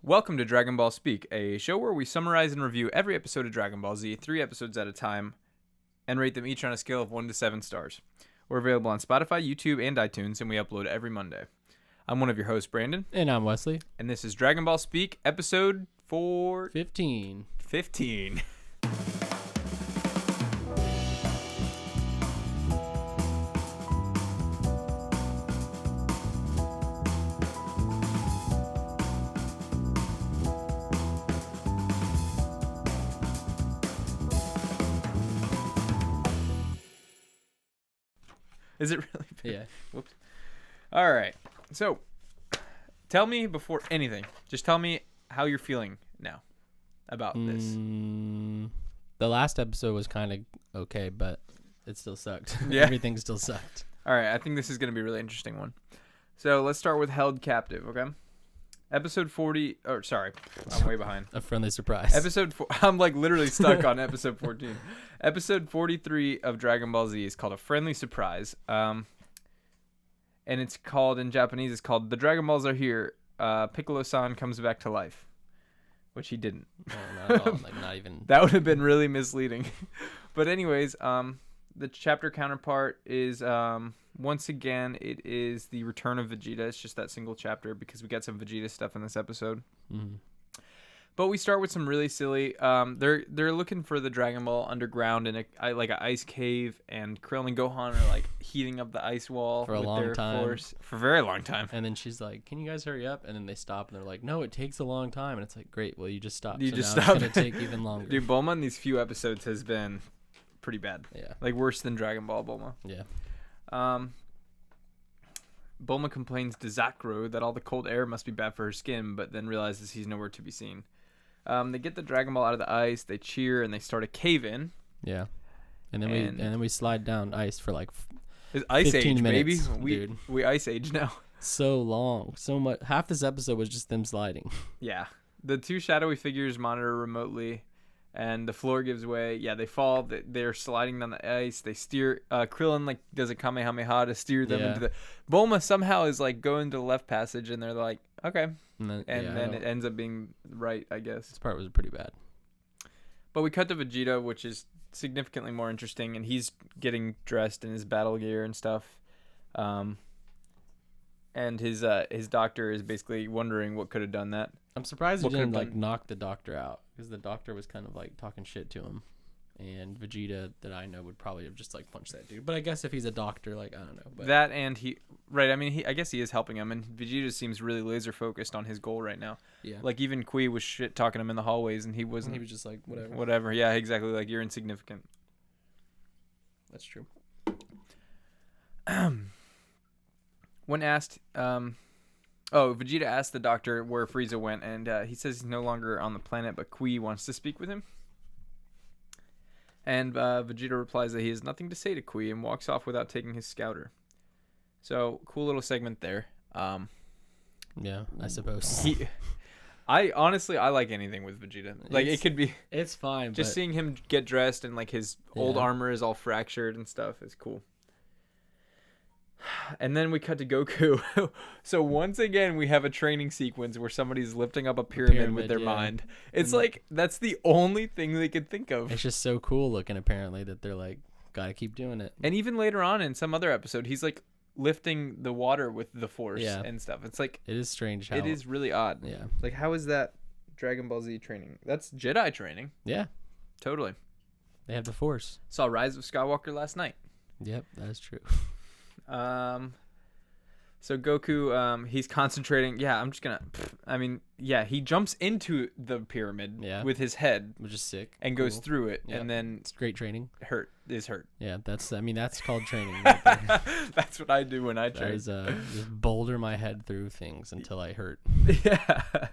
Welcome to Dragon Ball Speak, a show where we summarize and review every episode of Dragon Ball Z, 3 episodes at a time, and rate them each on a scale of 1 to 7 stars. We're available on Spotify, YouTube, and iTunes, and we upload every Monday. I'm one of your hosts, Brandon. And I'm Wesley. And this is Dragon Ball Speak, episode 15. Is it really big? Yeah. Whoops. All right. So, tell me before anything. Just tell me how you're feeling now about this. The last episode was kind of okay, but it still sucked. Yeah. Everything still sucked. All right. I think this is going to be a really interesting one. So, let's start with Held Captive, okay? Episode 40. Oh, sorry. I'm way behind. A friendly surprise. I'm like literally stuck on episode 14. Episode 43 of Dragon Ball Z is called A Friendly Surprise. And it's called, in Japanese, it's called The Dragon Balls Are Here. Piccolo-san comes back to life. Which he didn't. No, not at all. Like, not even. That would have been really misleading. But anyways, the chapter counterpart is, once again, it is the return of Vegeta. It's just that single chapter because we got some Vegeta stuff in this episode. Mm-hmm. But we start with some really silly. They're looking for the Dragon Ball underground in an ice cave, and Krillin and Gohan are like heating up the ice wall For a long time. For a very long time. And then she's like, "Can you guys hurry up?" And then they stop, and they're like, "No, it takes a long time." And it's like, "Great, well, you just stopped. You so just now stopped. It's gonna take even longer." Dude, Bulma in these few episodes has been pretty bad. Yeah. Like worse than Dragon Ball Bulma. Yeah. Bulma complains to Zakro that all the cold air must be bad for her skin, but then realizes he's nowhere to be seen. They get the Dragon Ball out of the ice, they cheer, and they start a cave-in. Yeah. And then we slide down ice for like It's Ice 15 Age, minutes, baby. dude. We Ice Age now. so long, so much. Half this episode was just them sliding. Yeah. The two shadowy figures monitor remotely, and the floor gives way. Yeah, they fall. They're sliding down the ice. They steer. Krillin does a Kamehameha to steer them into the. Bulma somehow is going to the left passage, and they're like, okay. And then it ends up being right, I guess. This part was pretty bad. But we cut to Vegeta, which is significantly more interesting, and he's getting dressed in his battle gear and stuff. And his doctor is basically wondering what could have done that. I'm surprised he What didn't could've done? knock the doctor out, because the doctor was kind of talking shit to him, and Vegeta that I know would probably have just punched that dude. But I guess if he's a doctor, I don't know. But That and right. I mean, I guess he is helping him, and Vegeta seems really laser focused on his goal right now. yeah, Even Kui was shit talking him in the hallways, and he wasn't. he was just whatever. Whatever. Yeah, exactly. You're insignificant. That's true. When asked, Vegeta asked the doctor where Frieza went, and he says he's no longer on the planet, but Kui wants to speak with him. And Vegeta replies that he has nothing to say to Kui and walks off without taking his scouter. So, cool little segment there. Yeah, I suppose. I honestly like anything with Vegeta. It could be It's fine. just seeing him get dressed and his old armor is all fractured and stuff is cool. And then we cut to Goku. So once again, we have a training sequence where somebody's lifting up a pyramid with their mind. It's that's the only thing they could think of. It's just so cool looking, apparently, that they're gotta keep doing it. And even later on in some other episode, he's lifting the water with the force and stuff. It's it is strange how it is really odd. Yeah. How is that Dragon Ball Z training? That's Jedi training. Yeah. Totally. They have the Force. Saw Rise of Skywalker last night. Yep, that is true. So Goku, he's concentrating. Yeah, I'm just gonna. He jumps into the pyramid with his head, Which is sick. and goes through it, Yep. and then It's great training. is hurt. Yeah, that's called training. Right there. That's what I do when I That train. is just boulder my head through things until I hurt. Yeah.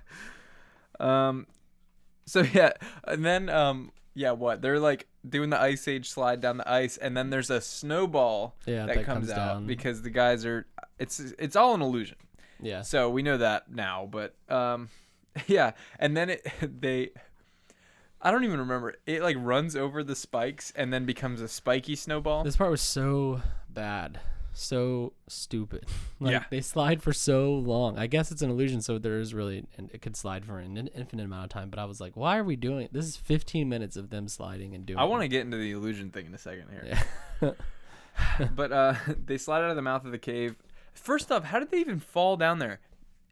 So yeah, and then what? They're doing the Ice Age slide down the ice, and then there's a snowball that comes out down. because the guys are. It's all an illusion. Yeah. So we know that now, but yeah, and then I don't even remember. It runs over the spikes and then becomes a spiky snowball. This part was so bad. so stupid. They slide for so long. I guess it's an illusion, so there is really, and it could slide for an infinite amount of time. But I was like, why are we doing it? This is 15 minutes of them sliding and doing. I want to get into the illusion thing in a second here. Yeah. But they slide out of the mouth of the cave. First off, how did they even fall down there?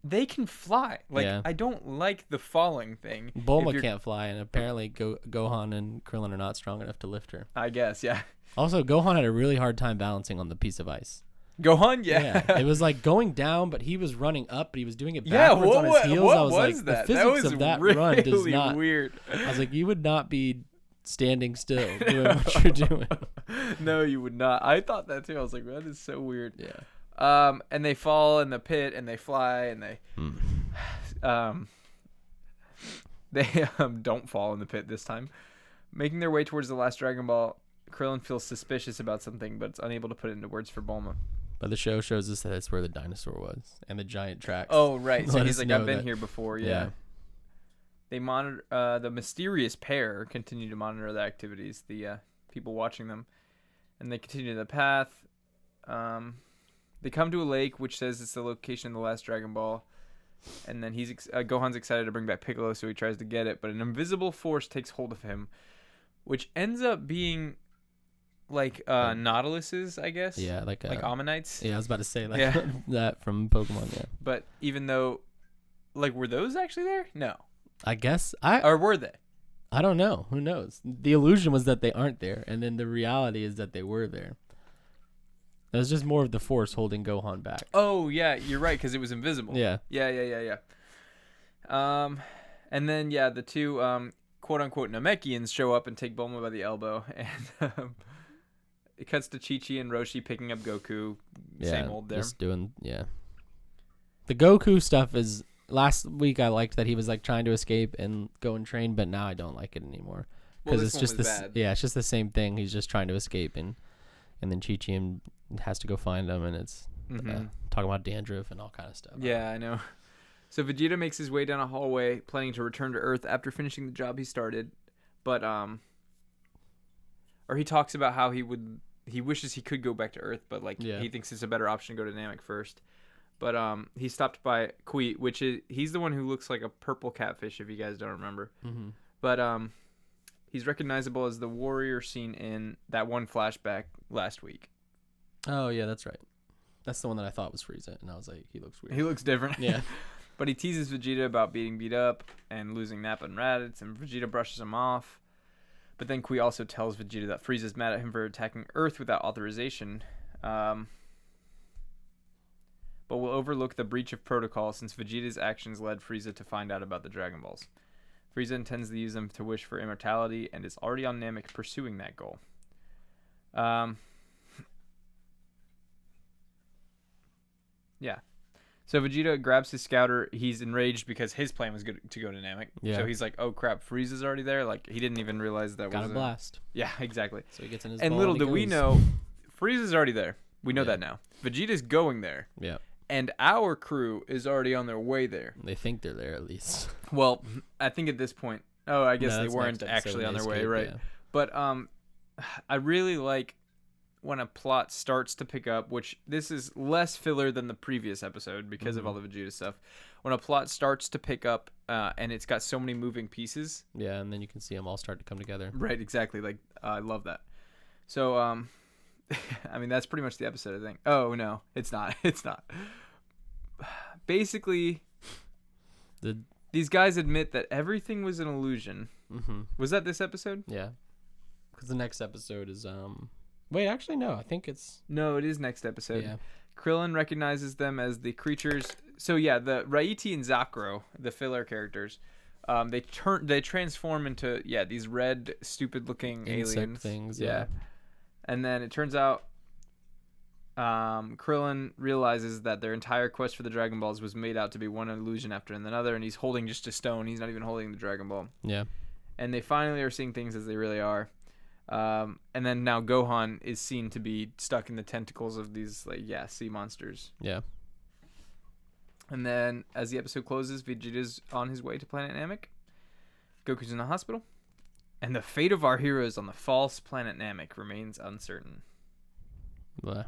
They can fly. I don't like the falling thing. Bulma can't fly, and apparently Gohan and Krillin are not strong enough to lift her. I guess, yeah. Also, Gohan had a really hard time balancing on the piece of ice. Gohan, yeah. It was like going down, but he was running up, but he was doing it backwards on his heels. What I was like, that? The physics of that really run does not. Weird. I was like, you would not be standing still doing what you're doing. No, you would not. I thought that too. I was like, that is so weird. Yeah. And they fall in the pit, and they fly, and they don't fall in the pit this time. Making their way towards the last Dragon Ball, Krillin feels suspicious about something, but it's unable to put it into words for Bulma. But the show shows us that that's where the dinosaur was, and the giant tracks. Oh, right. So he's like, I've been here before. Yeah. They monitor. The mysterious pair continue to monitor the activities, the people watching them, and they continue the path. They come to a lake, which says it's the location of the last Dragon Ball. And then Gohan's excited to bring back Piccolo, so he tries to get it. But an invisible force takes hold of him, which ends up being like Nautiluses, I guess. Yeah, like Ammonites. Yeah, I was about to say that from Pokemon. Yeah. But even though, were those actually there? No. I guess or were they? I don't know. Who knows? The illusion was that they aren't there, and then the reality is that they were there. It was just more of the force holding Gohan back. Oh, yeah, you're right, because it was invisible. Yeah. Yeah. And then, the two quote-unquote Namekians show up and take Bulma by the elbow. And it cuts to Chi-Chi and Roshi picking up Goku. Same old there. Just doing, The Goku stuff is... Last week I liked that he was like trying to escape and go and train, but now I don't like it anymore. Because it's just this... Bad. Yeah, it's just the same thing. He's just trying to escape and then Chi-Chi has to go find him, and it's talking about dandruff and all kind of stuff. Yeah, I know. So Vegeta makes his way down a hallway, planning to return to Earth after finishing the job he started, but or he talks about how he wishes he could go back to Earth, but he thinks it's a better option to go to Namek first. But he's stopped by Kui, he's the one who looks like a purple catfish, if you guys don't remember. Mm-hmm. But he's recognizable as the warrior seen in that one flashback last week. Oh, yeah, that's right. That's the one that I thought was Frieza, and I was like, he looks weird. He looks different. Yeah. But he teases Vegeta about being beat up and losing Nappa and Raditz, and Vegeta brushes him off. But then Kui also tells Vegeta that Frieza's mad at him for attacking Earth without authorization. But will overlook the breach of protocol since Vegeta's actions led Frieza to find out about the Dragon Balls. Frieza intends to use them to wish for immortality and is already on Namek pursuing that goal. Yeah. So Vegeta grabs his scouter. He's enraged because his plan was to go to Namek. Yeah. So he's like, oh crap, Frieza's already there? He didn't even realize that Got a blast. Yeah, exactly. So he gets in his and ball little and do we know, Frieza's already there. We know that now. Vegeta's going there. Yeah. And our crew is already on their way there. They think they're there at least. Well, I think at this point, I guess they weren't actually on their way, right? Yeah. But I really like when a plot starts to pick up, which this is less filler than the previous episode because of all the Vegeta stuff. When a plot starts to pick up and it's got so many moving pieces. Yeah, and then you can see them all start to come together. Right, exactly. I love that. So, I mean, that's pretty much the episode, I think. Oh, no, it's not. It's not. Basically, these guys admit that everything was an illusion. Mm-hmm. Was that this episode? Yeah. Because the next episode is... Wait, actually, no. I think it's... No, it is next episode. Yeah. Krillin recognizes them as the creatures... So, yeah, the Raiti and Zakro, the filler characters, they transform into, these red, stupid-looking aliens. Things, yeah. And then it turns out Krillin realizes that their entire quest for the Dragon Balls was made out to be one illusion after another, and he's holding just a stone. He's not even holding the Dragon Ball. Yeah. And they finally are seeing things as they really are. And then now Gohan is seen to be stuck in the tentacles of these sea monsters. Yeah. And then as the episode closes, Vegeta's on his way to planet Namek. Goku's in the hospital. And the fate of our heroes on the false planet Namek remains uncertain. Blah.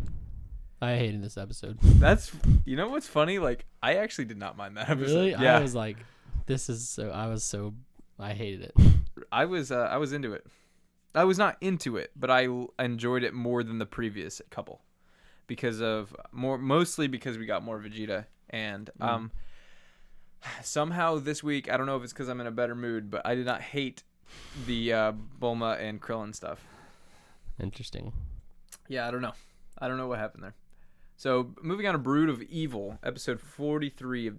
I hated this episode. That's, you know what's funny? Like, I actually did not mind that episode. Really? Yeah. I was like, I hated it. I was into it. I was not into it, but I enjoyed it more than the previous couple mostly because we got more Vegeta. And somehow this week, I don't know if it's because I'm in a better mood, but I did not hate the Bulma and Krillin stuff. Interesting. Yeah, I don't know what happened there. So moving on to Brood of Evil, episode 43 of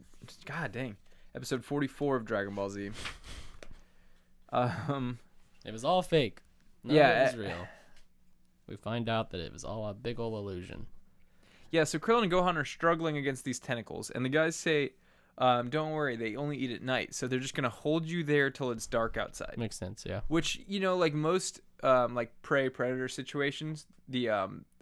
episode 44 of Dragon Ball Z. It was all fake. None of it was real. We find out that it was all a big old illusion. Yeah, so Krillin and Gohan are struggling against these tentacles, and the guys say, don't worry, they only eat at night, so they're just going to hold you there till it's dark outside. Makes sense, yeah. Which, like most like prey-predator situations, the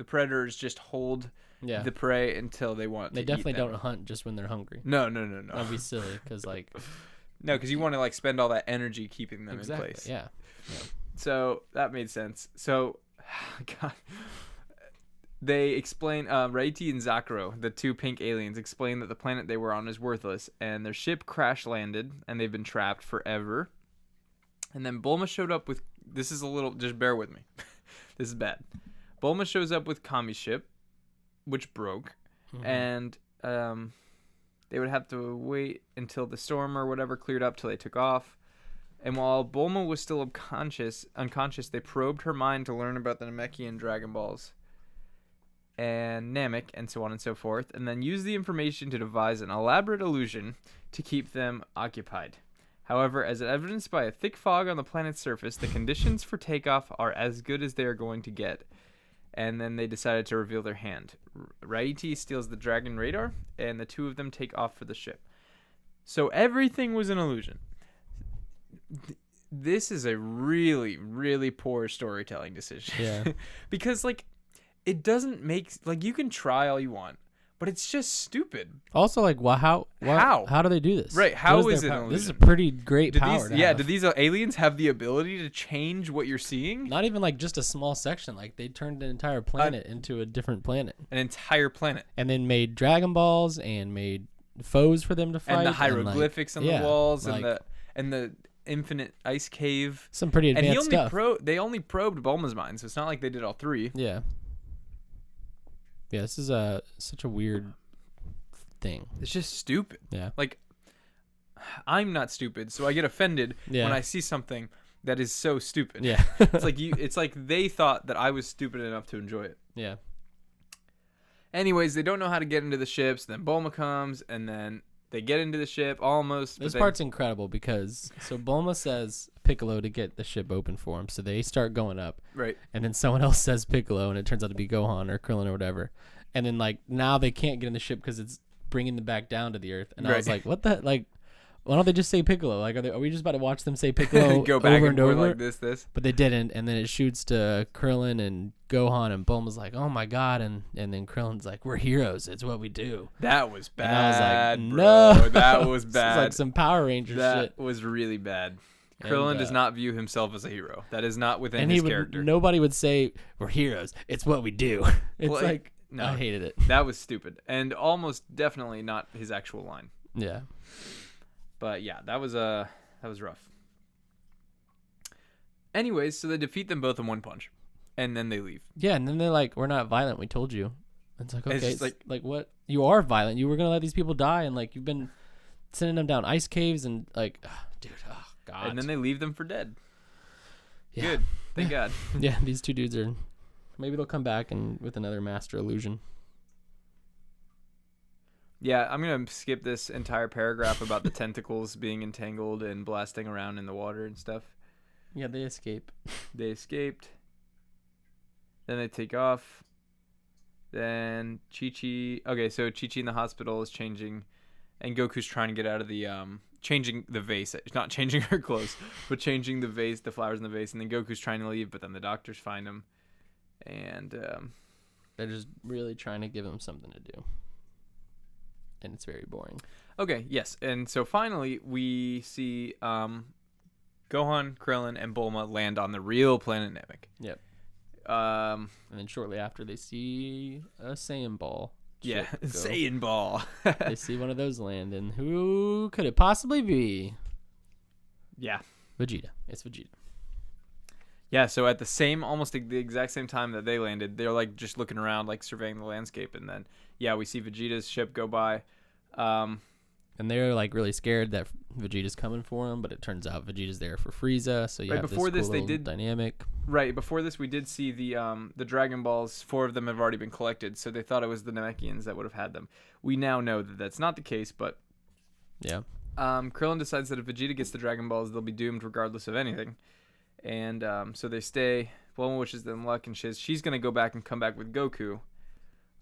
predators just hold the prey until they want to eat them. They definitely don't hunt just when they're hungry. No. That'd be silly, because like... No, because you want to like spend all that energy keeping them in place. Yeah. So that made sense. So, God... They explain, Raiti and Zakuro, the two pink aliens, explain that the planet they were on is worthless, and their ship crash landed, and they've been trapped forever. And then Bulma showed up with, this is a little, just bear with me. This is bad. Bulma shows up with Kami's ship, which broke, and they would have to wait until the storm or whatever cleared up till they took off. And while Bulma was still unconscious, they probed her mind to learn about the Namekian Dragon Balls and Namek, and so on and so forth, and then use the information to devise an elaborate illusion to keep them occupied. However, as evidenced by a thick fog on the planet's surface, the conditions for takeoff are as good as they are going to get. And then they decided to reveal their hand. Raiti steals the Dragon radar, and the two of them take off for the ship. So everything was an illusion. This is a really, really poor storytelling decision. Yeah. Because, like, it doesn't make, like, you can try all you want, but it's just stupid. Also, like, how do they do this? Right, how is it an illusion? This is a pretty great power to have. Do these aliens have the ability to change what you're seeing? Not even, like, just a small section. Like, they turned an entire planet into a different planet. An entire planet. And then made Dragon Balls and made foes for them to fight. And the hieroglyphics on the walls, like, and the infinite ice cave. Some pretty advanced stuff. They only probed Bulma's mind, so it's not like they did all three. Yeah. Yeah, this is such a weird thing. It's just stupid. Yeah. Like, I'm not stupid, so I get offended when I see something that is so stupid. Yeah. It's like they thought that I was stupid enough to enjoy it. Yeah. Anyways, they don't know how to get into the ships. Then Bulma comes, and then they get into the ship almost. This part's incredible because Bulma says Piccolo to get the ship open for him, so they start going up. Right. And then someone else says Piccolo, and it turns out to be Gohan or Krillin or whatever. And then like now they can't get in the ship because it's bringing them back down to the earth. And I was like, what the like? Why don't they just say Piccolo? Like, are we just about to watch them say Piccolo go back over and over? Like this. But they didn't, and then it shoots to Krillin and Gohan, and Bulma's like, "Oh my god!" And then Krillin's like, "We're heroes. It's what we do." That was bad. And I was like, "No, bro. That was bad." It's like some Power Ranger shit. That was really bad. Krillin does not view himself as a hero. That is not within his character. Nobody would say we're heroes. It's what we do. It's no, I hated it. That was stupid, and almost definitely not his actual line. Yeah. But yeah, that was rough. Anyways, so they defeat them both in one punch, and then they leave. Yeah, and then they're like, "We're not violent. We told you." It's like, okay, it's like what? You are violent. You were gonna let these people die, and like you've been sending them down ice caves, and like, dude, oh god. And then they leave them for dead. Yeah. Good, thank God. Yeah, these two dudes are. Maybe they'll come back and with another master illusion. Yeah, I'm going to skip this entire paragraph about the tentacles being entangled and blasting around in the water and stuff. Yeah, they escape. They escaped. Then they take off. Then Chi-Chi... Okay, so Chi-Chi in the hospital is changing, and Goku's trying to get out of the... changing the vase. Not changing her clothes, but changing the vase, the flowers in the vase. And then Goku's trying to leave, but then the doctors find him. And... they're just really trying to give him something to do. And it's very boring. Okay, yes. And so finally, we see Gohan, Krillin, and Bulma land on the real planet Namek. Yep. And then shortly after, they see a Saiyan ball. Yeah, Saiyan ball. They see one of those land, and who could it possibly be? Yeah. Vegeta. It's Vegeta. Yeah, so at almost the exact same time that they landed, they're like just looking around, like surveying the landscape, and then we see Vegeta's ship go by. And they're like really scared that Vegeta's coming for them, but it turns out Vegeta's there for Frieza. So you have this cool dynamic. Right before this, we did see the Dragon Balls. 4 of them have already been collected, so they thought it was the Namekians that would have had them. We now know that that's not the case, but yeah. Krillin decides that if Vegeta gets the Dragon Balls, they'll be doomed regardless of anything. And so they stay. Bulma wishes them luck, and she's going to go back and come back with Goku.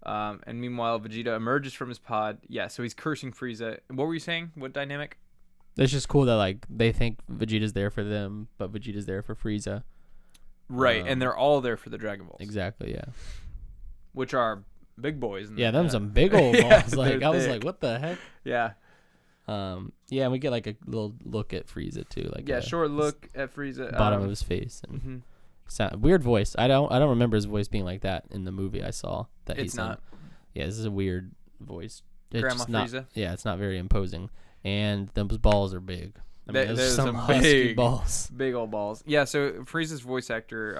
And meanwhile, Vegeta emerges from his pod. Yeah, so he's cursing Frieza. What were you saying? What dynamic? It's just cool that like they think Vegeta's there for them, but Vegeta's there for Frieza. Right, and they're all there for the Dragon Balls. Exactly, yeah. Which are big boys. Them some big old balls. Like I was like, what the heck? Yeah. Yeah, and we get like a little look at Frieza too, like short look at Frieza, bottom of his face, and weird voice. I don't remember his voice being like that in the movie I saw. That it's not. Yeah, this is a weird voice. It's Grandma Frieza. Yeah, it's not very imposing, and those balls are big. I mean, there's some husky balls, big old balls. Yeah, so Frieza's voice actor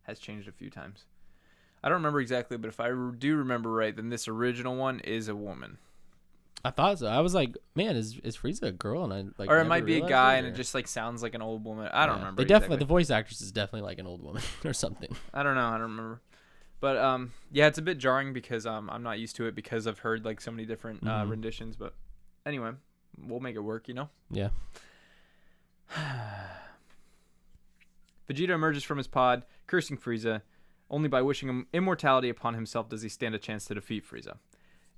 has changed a few times. I don't remember exactly, but if I do remember right, then this original one is a woman. I thought so. I was like, man, is Frieza a girl? And I like, or it might be a guy, and it just like sounds like an old woman. I don't remember. They definitely the voice actress is definitely like an old woman or something. I don't know. I don't remember. But yeah, it's a bit jarring because I'm not used to it because I've heard like so many different renditions. But anyway, we'll make it work, you know. Yeah. Vegeta emerges from his pod, cursing Frieza. Only by wishing him immortality upon himself does he stand a chance to defeat Frieza.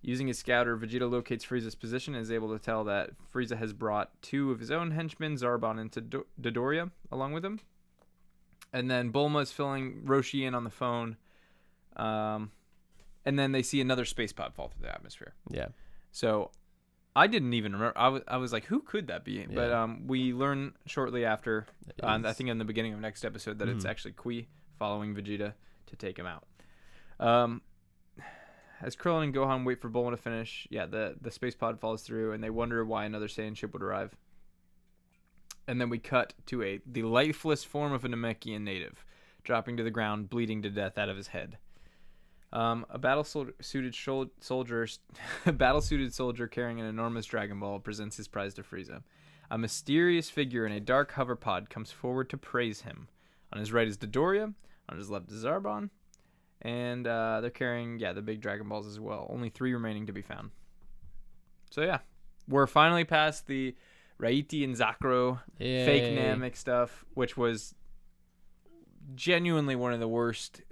Using his scouter, Vegeta locates Frieza's position and is able to tell that Frieza has brought 2 of his own henchmen, Zarbon and Dodoria, along with him. And then Bulma is filling Roshi in on the phone. And then they see another space pod fall through the atmosphere. Yeah. So I didn't even remember. I was like, who could that be? Yeah. But we learn shortly after, I think in the beginning of next episode, that it's actually Kui following Vegeta to take him out. As Krillin and Gohan wait for Bulma to finish, the space pod falls through, and they wonder why another Saiyan ship would arrive. And then we cut to the lifeless form of a Namekian native, dropping to the ground, bleeding to death out of his head. A battle-suited soldier carrying an enormous Dragon Ball presents his prize to Frieza. A mysterious figure in a dark hover pod comes forward to praise him. On his right is Dodoria, on his left is Zarbon. And they're carrying, the big Dragon Balls as well. Only 3 remaining to be found. So, yeah. We're finally past the Raiti and Zakro fake Namek stuff, which was genuinely one of the worst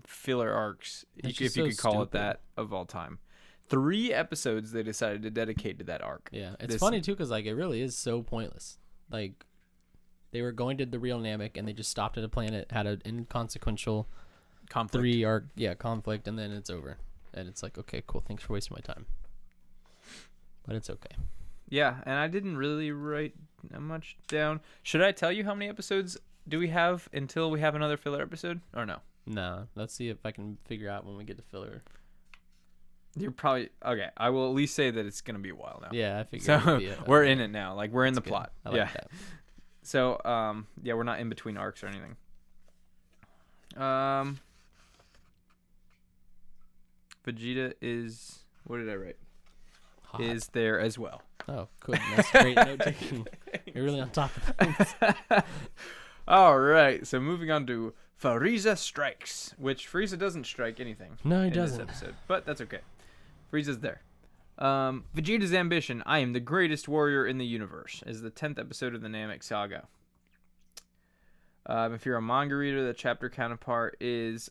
filler arcs, if you could call it that, of all time. 3 episodes they decided to dedicate to that arc. Yeah, it's funny, too, because like, it really is so pointless. Like, they were going to the real Namek, and they just stopped at a planet, had an inconsequential... conflict. 3 arc conflict, and then it's over, and it's like, okay, cool, thanks for wasting my time, but it's okay. Yeah, and I didn't really write much down. Should I tell you how many episodes do we have until we have another filler episode, or no? No, let's see if I can figure out when we get to filler. You're probably okay. I will at least say that it's gonna be a while now. Yeah, I figured. So we're in it now, like we're in the plot. I like that. So we're not in between arcs or anything. Vegeta is, what did I write? Hot. Is there as well. Oh, cool. That's great note taking. You're really on top of things. All right. So moving on to Frieza Strikes, which Frieza doesn't strike anything. No, he doesn't. In this episode, but that's okay. Frieza's there. Vegeta's ambition, I am the greatest warrior in the universe, is the 10th episode of the Namek saga. If you're a manga reader, the chapter counterpart is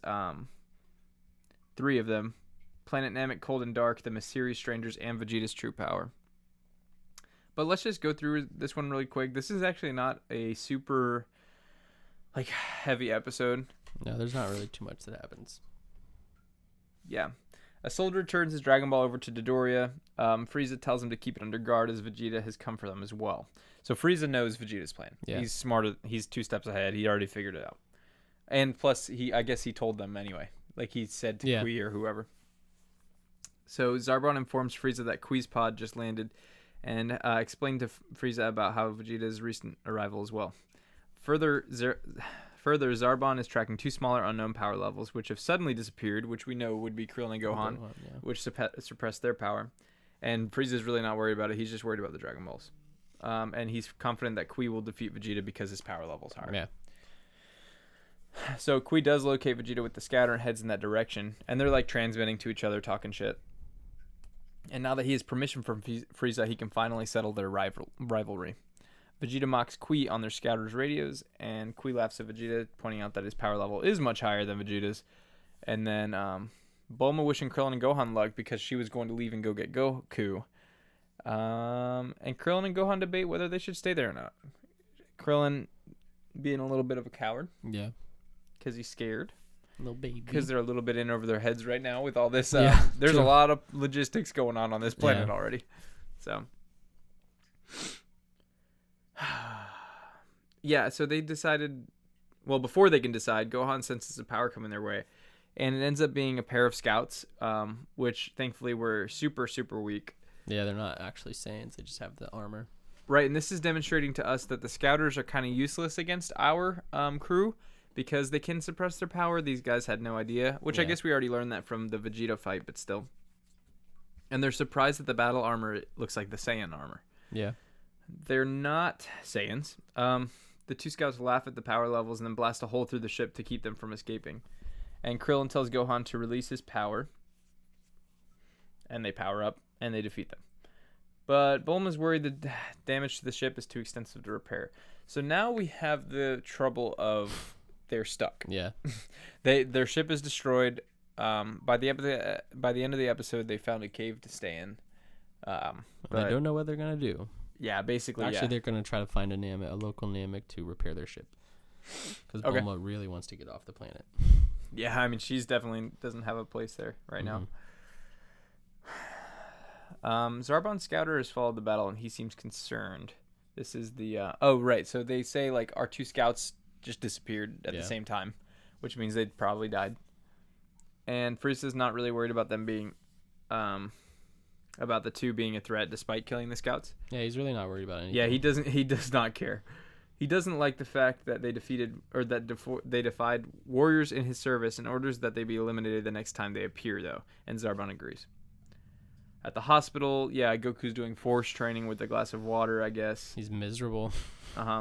3 of them. Planet Namek, Cold and Dark, The Mysterious Strangers, and Vegeta's True Power. But let's just go through this one really quick. This is actually not a super heavy episode. No, there's not really too much that happens. Yeah. A soldier turns his Dragon Ball over to Dodoria. Frieza tells him to keep it under guard as Vegeta has come for them as well. So Frieza knows Vegeta's plan. Yeah. He's smarter. He's 2 steps ahead. He already figured it out. And plus, I guess he told them anyway. Like he said to Kui or whoever. So Zarbon informs Frieza that Kui's pod just landed and explained to Frieza about how Vegeta's recent arrival as well. Further, Zarbon is tracking 2 smaller unknown power levels, which have suddenly disappeared, which we know would be Krillin and Gohan, which suppressed their power. And Frieza's really not worried about it. He's just worried about the Dragon Balls. And he's confident that Kui will defeat Vegeta because his power level's higher. Yeah. So Kui does locate Vegeta with the scatter and heads in that direction. And they're like transmitting to each other, talking shit. And now that he has permission from Frieza, he can finally settle their rivalry. Vegeta mocks Kui on their scatter's radios, and Kui laughs at Vegeta, pointing out that his power level is much higher than Vegeta's. And then Bulma wishing Krillin and Gohan luck because she was going to leave and go get Goku. And Krillin and Gohan debate whether they should stay there or not. Krillin being a little bit of a coward. Yeah. Because he's scared. Little baby. Because they're a little bit in over their heads right now with all this. There's a lot of logistics going on this planet already. So. Yeah, so they decided. Well, before they can decide, Gohan senses a power coming their way. And it ends up being a pair of scouts, which thankfully were super, super weak. Yeah, they're not actually Saiyans. They just have the armor. Right, and this is demonstrating to us that the scouters are kind of useless against our crew. Because they can suppress their power. These guys had no idea. Which I guess we already learned that from the Vegeta fight, but still. And they're surprised that the battle armor looks like the Saiyan armor. Yeah. They're not Saiyans. The 2 scouts laugh at the power levels and then blast a hole through the ship to keep them from escaping. And Krillin tells Gohan to release his power. And they power up and they defeat them. But Bulma's worried the damage to the ship is too extensive to repair. So now we have the trouble of... They're stuck. Yeah. Their ship is destroyed. By the end of the episode, they found a cave to stay in. But I don't know what they're gonna do. Yeah, basically. Actually, they're gonna try to find a local Namek to repair their ship. Because Bulma really wants to get off the planet. Yeah, I mean, she's definitely doesn't have a place there right now. Zarbon's scouter has followed the battle, and he seems concerned. This is the so they say like our 2 scouts just disappeared at the same time, which means they'd probably died. And Frieza's not really worried about them being, about the 2 being a threat despite killing the scouts. Yeah, he's really not worried about anything. Yeah, he does not care. He doesn't like the fact that they they defied warriors in his service and orders that they be eliminated the next time they appear, though. And Zarbon agrees. At the hospital, Goku's doing force training with a glass of water, I guess. He's miserable.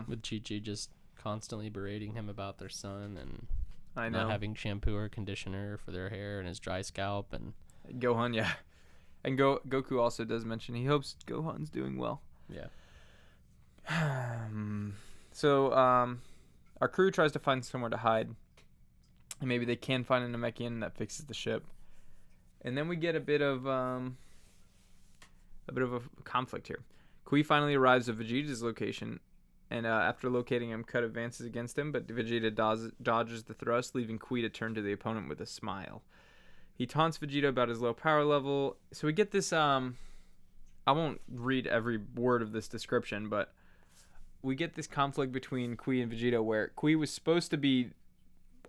With Chi-Chi just constantly berating him about their son and not having shampoo or conditioner for their hair and his dry scalp. And Gohan, and Goku also does mention he hopes Gohan's doing well. So our crew tries to find somewhere to hide, and maybe they can find a Namekian that fixes the ship. And then we get a bit of a conflict here. Kui finally arrives at Vegeta's location. And after locating him, Cut advances against him, but Vegeta dodges the thrust, leaving Kui to turn to the opponent with a smile. He taunts Vegeta about his low power level. So we get this, I won't read every word of this description, but we get this conflict between Kui and Vegeta where Kui was supposed to be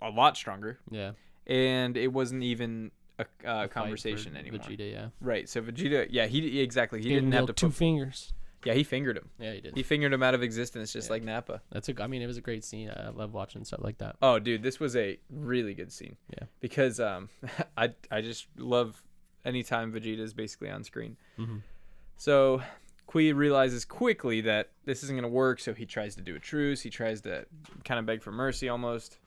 a lot stronger. Yeah. And it wasn't even a conversation anymore. Vegeta, Right, so Vegeta, he didn't have to 2 fingers. Yeah, he fingered him. Yeah, he did. He fingered him out of existence, just like Nappa. It was a great scene. I love watching stuff like that. Oh, dude, this was a really good scene. Yeah. Because I just love anytime Vegeta is basically on screen. Mm-hmm. So Kui realizes quickly that this isn't going to work, so he tries to do a truce. He tries to kind of beg for mercy almost.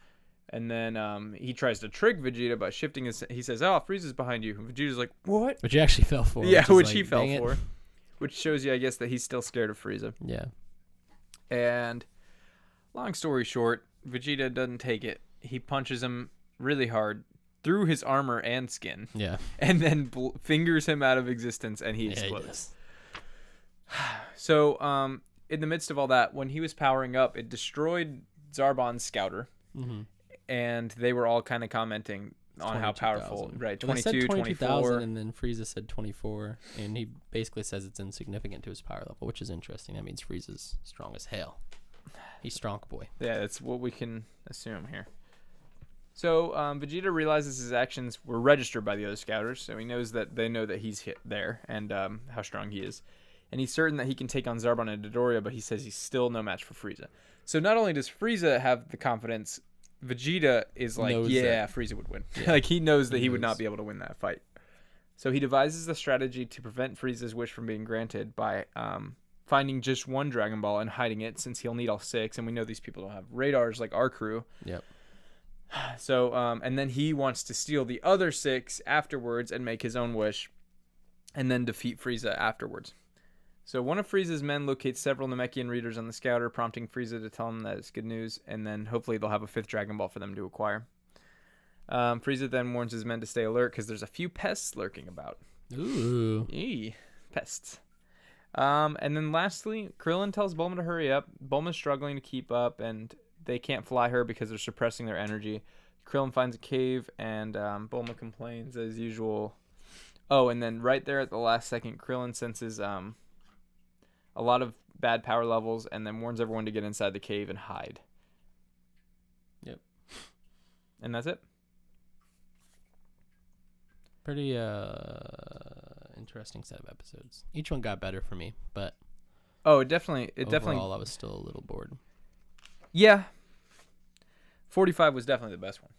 And then he tries to trick Vegeta by shifting his... He says, Frieza's behind you. And Vegeta's like, what? Which he actually fell for. Yeah, which he fell for. Which shows you, I guess, that he's still scared of Frieza. Yeah. And long story short, Vegeta doesn't take it. He punches him really hard through his armor and skin. Yeah. And then fingers him out of existence, and he explodes. So, in the midst of all that, when he was powering up, it destroyed Zarbon's scouter. Mm-hmm. And they were all kind of commenting on how powerful, right? 22, 24, and then Frieza said 24, and he basically says it's insignificant to his power level, which is interesting. That means Frieza's strong as hell. He's strong boy. Yeah, that's what we can assume here. So Vegeta realizes his actions were registered by the other scouters, so he knows that they know that he's hit there and how strong he is. And he's certain that he can take on Zarbon and Dodoria, but he says he's still no match for Frieza. So not only does Frieza have the confidence, Vegeta is like, Frieza would win. Yeah. Like, he knows that he would not be able to win that fight. So he devises the strategy to prevent Frieza's wish from being granted by finding just one Dragon Ball and hiding it, since he'll need all 6. And we know these people don't have radars like our crew. Yep. So, and then he wants to steal the other 6 afterwards and make his own wish, and then defeat Frieza afterwards. So one of Frieza's men locates several Namekian readers on the scouter, prompting Frieza to tell them that it's good news, and then hopefully they'll have a 5th Dragon Ball for them to acquire. Frieza then warns his men to stay alert because there's a few pests lurking about. Ooh. Eee, pests. And then lastly, Krillin tells Bulma to hurry up. Bulma's struggling to keep up, and they can't fly her because they're suppressing their energy. Krillin finds a cave, and Bulma complains as usual. Oh, and then right there at the last second, Krillin senses a lot of bad power levels, and then warns everyone to get inside the cave and hide. Yep. And that's it. Pretty interesting set of episodes. Each one got better for me, but definitely overall, I was still a little bored. Yeah. 45 was definitely the best one.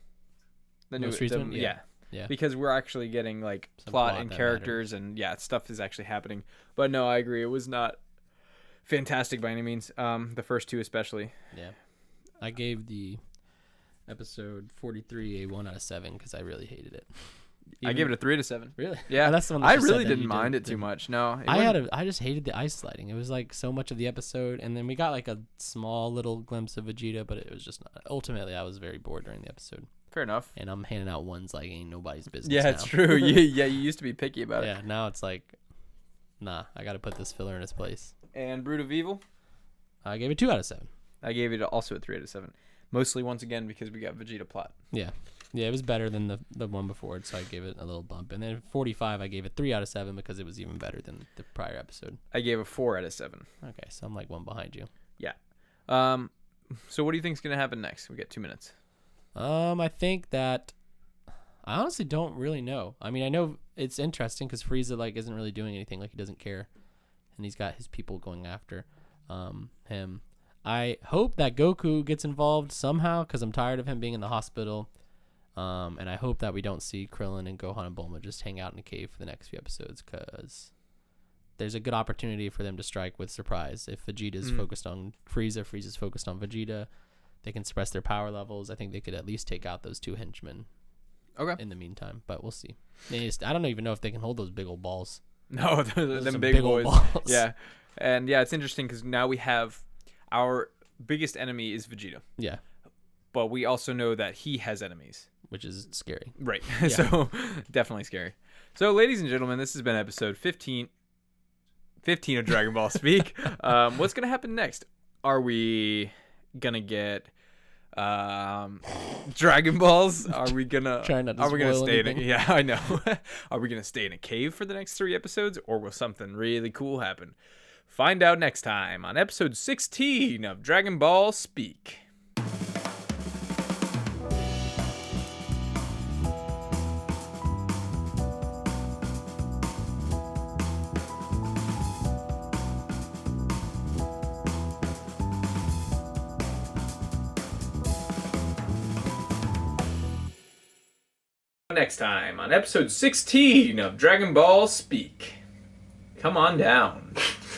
The most recent one? Yeah. Because we're actually getting like plot and characters matters. And stuff is actually happening. But no, I agree. It was not fantastic by any means. The first 2 especially. Yeah. I gave the episode 43 a 1 out of 7 because I really hated it. I gave it a 3 out of 7. Really? Yeah. That's the one I really didn't mind it too much. No. I just hated the ice sliding. It was like so much of the episode, and then we got like a small little glimpse of Vegeta, but it was just not. Ultimately, I was very bored during the episode. Fair enough. And I'm handing out ones like ain't nobody's business. Yeah, it's true. You used to be picky about it. Yeah, now it's like, nah, I got to put this filler in its place. And Brood of Evil? I gave it 2 out of 7. I gave it also a 3 out of 7. Mostly, once again, because we got Vegeta plot. Yeah. Yeah, it was better than the one before, so I gave it a little bump. And then 45, I gave it 3 out of 7 because it was even better than the prior episode. I gave a 4 out of 7. Okay, so I'm like 1 behind you. Yeah. So what do you think is going to happen next? We got 2 minutes. I think that I honestly don't really know. I mean, I know it's interesting because Frieza like isn't really doing anything, like he doesn't care, and he's got his people going after him. I hope that Goku gets involved somehow because I'm tired of him being in the hospital. And I hope that we don't see Krillin and Gohan and Bulma just hang out in a cave for the next few episodes because there's a good opportunity for them to strike with surprise. If Vegeta's focused on Frieza, Frieza's focused on Vegeta, they can suppress their power levels. I think they could at least take out those 2 henchmen in the meantime, but we'll see. I don't even know if they can hold those big old balls. No, them big boys. Balls. Yeah. And it's interesting because now we have our biggest enemy is Vegeta. Yeah. But we also know that he has enemies. Which is scary. Right. Yeah. So, definitely scary. So, ladies and gentlemen, this has been episode 15 of Dragon Ball Speak. What's going to happen next? Are we going to get Dragon Balls? Are we going to... Are we going to stay in... Yeah, I know. Are we going to stay in a cave for the next 3 episodes? Or will something really cool happen? Find out next time on episode 16 of Dragon Ball Speak. Next time on episode 16 of Dragon Ball Speak. Come on down.